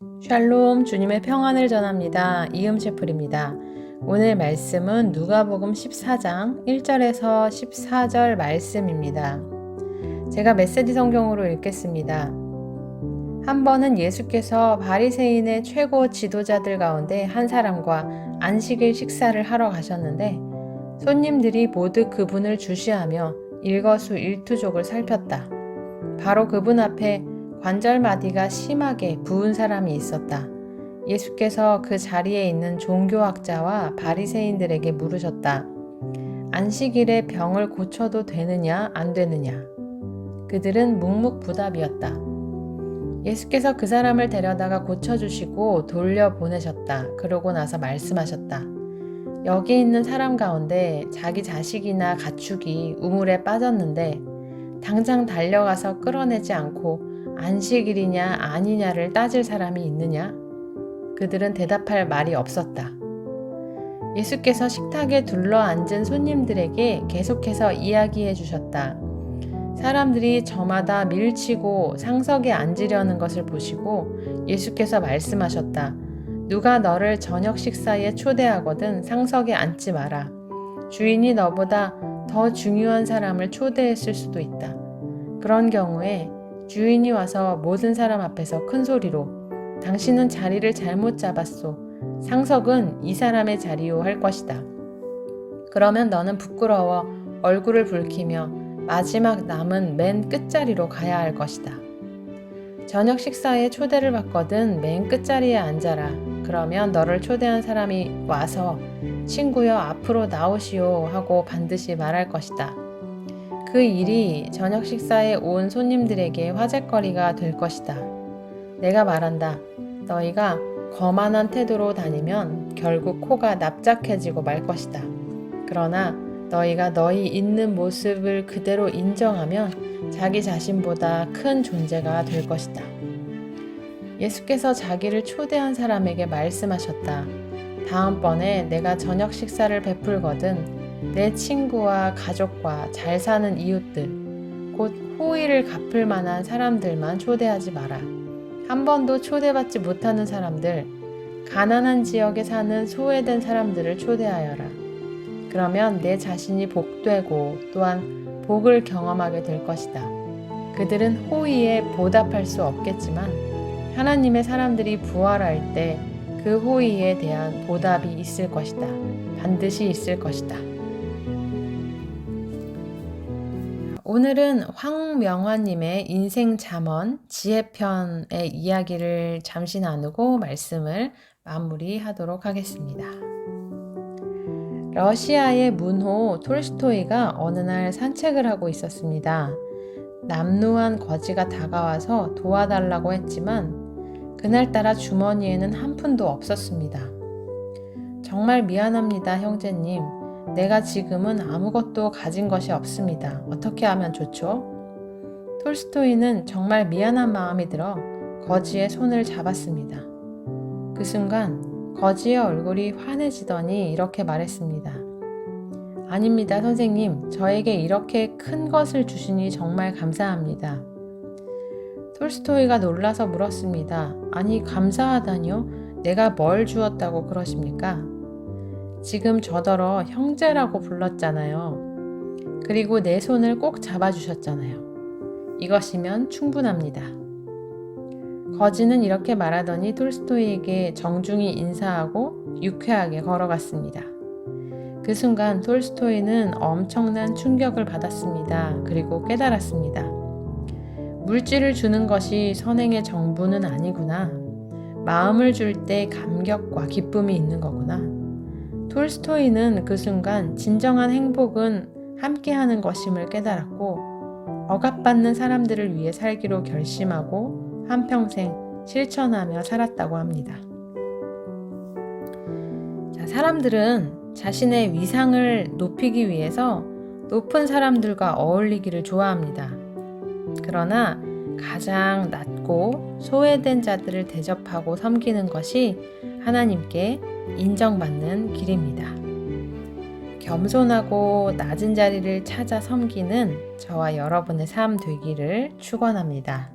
샬롬, 주님의 평안을 전합니다. 이음셰플입니다. 오늘 말씀은 누가복음 14장 1절에서 14절 말씀입니다. 제가 메시지 성경으로 읽겠습니다. 한 번은 예수께서 바리새인의 최고 지도자들 가운데 한 사람과 안식일 식사를 하러 가셨는데 손님들이 모두 그분을 주시하며 일거수일투족을 살폈다. 바로 그분 앞에 관절마디가 심하게 부은 사람이 있었다. 예수께서 그 자리에 있는 종교학자와 바리새인들에게 물으셨다. 안식일에 병을 고쳐도 되느냐 안 되느냐? 그들은 묵묵부답이었다. 예수께서 그 사람을 데려다가 고쳐주시고 돌려보내셨다. 그러고 나서 말씀하셨다. 여기 있는 사람 가운데 자기 자식이나 가축이 우물에 빠졌는데 당장 달려가서 끌어내지 않고 안식일이냐 아니냐를 따질 사람이 있느냐? 그들은 대답할 말이 없었다. 예수께서 식탁에 둘러앉은 손님들에게 계속해서 이야기해 주셨다. 사람들이 저마다 밀치고 상석에 앉으려는 것을 보시고 예수께서 말씀하셨다. 누가 너를 저녁 식사에 초대하거든 상석에 앉지 마라. 주인이 너보다 더 중요한 사람을 초대했을 수도 있다. 그런 경우에 주인이 와서 모든 사람 앞에서 큰 소리로 당신은 자리를 잘못 잡았소. 상석은 이 사람의 자리요 할 것이다. 그러면 너는 부끄러워 얼굴을 붉히며 마지막 남은 맨 끝자리로 가야 할 것이다. 저녁 식사에 초대를 받거든 맨 끝자리에 앉아라. 그러면 너를 초대한 사람이 와서 친구여 앞으로 나오시오 하고 반드시 말할 것이다. 그 일이 저녁 식사에 온 손님들에게 화제거리가 될 것이다. 내가 말한다. 너희가 거만한 태도로 다니면 결국 코가 납작해지고 말 것이다. 그러나 너희가 너희 있는 모습을 그대로 인정하면 자기 자신보다 큰 존재가 될 것이다. 예수께서 자기를 초대한 사람에게 말씀하셨다. 다음번에 내가 저녁 식사를 베풀거든 내 친구와 가족과 잘 사는 이웃들, 곧 호의를 갚을 만한 사람들만 초대하지 마라. 한 번도 초대받지 못하는 사람들, 가난한 지역에 사는 소외된 사람들을 초대하여라. 그러면 내 자신이 복되고 또한 복을 경험하게 될 것이다. 그들은 호의에 보답할 수 없겠지만 하나님의 사람들이 부활할 때 그 호의에 대한 보답이 있을 것이다. 반드시 있을 것이다. 오늘은 황명화님의 인생 잠언 지혜편의 이야기를 잠시 나누고 말씀을 마무리하도록 하겠습니다. 러시아의 문호 톨스토이가 어느 날 산책을 하고 있었습니다. 남루한 거지가 다가와서 도와달라고 했지만 그날따라 주머니에는 한 푼도 없었습니다. 정말 미안합니다, 형제님. 내가 지금은 아무것도 가진 것이 없습니다. 어떻게 하면 좋죠? 톨스토이는 정말 미안한 마음이 들어 거지의 손을 잡았습니다. 그 순간 거지의 얼굴이 환해지더니 이렇게 말했습니다. 아닙니다, 선생님. 저에게 이렇게 큰 것을 주시니 정말 감사합니다. 톨스토이가 놀라서 물었습니다. 아니, 감사하다니요? 내가 뭘 주었다고 그러십니까? 지금 저더러 형제라고 불렀잖아요. 그리고 내 손을 꼭 잡아주셨잖아요. 이것이면 충분합니다. 거지는 이렇게 말하더니 톨스토이에게 정중히 인사하고 유쾌하게 걸어갔습니다. 그 순간 톨스토이는 엄청난 충격을 받았습니다. 그리고 깨달았습니다. 물질을 주는 것이 선행의 정부는 아니구나. 마음을 줄 때 감격과 기쁨이 있는 거구나. 톨스토이는 그 순간 진정한 행복은 함께하는 것임을 깨달았고 억압받는 사람들을 위해 살기로 결심하고 한평생 실천하며 살았다고 합니다. 사람들은 자신의 위상을 높이기 위해서 높은 사람들과 어울리기를 좋아합니다. 그러나 가장 낮고 소외된 자들을 대접하고 섬기는 것이 하나님께 인정받는 길입니다. 겸손하고 낮은 자리를 찾아 섬기는 저와 여러분의 삶 되기를 축원합니다.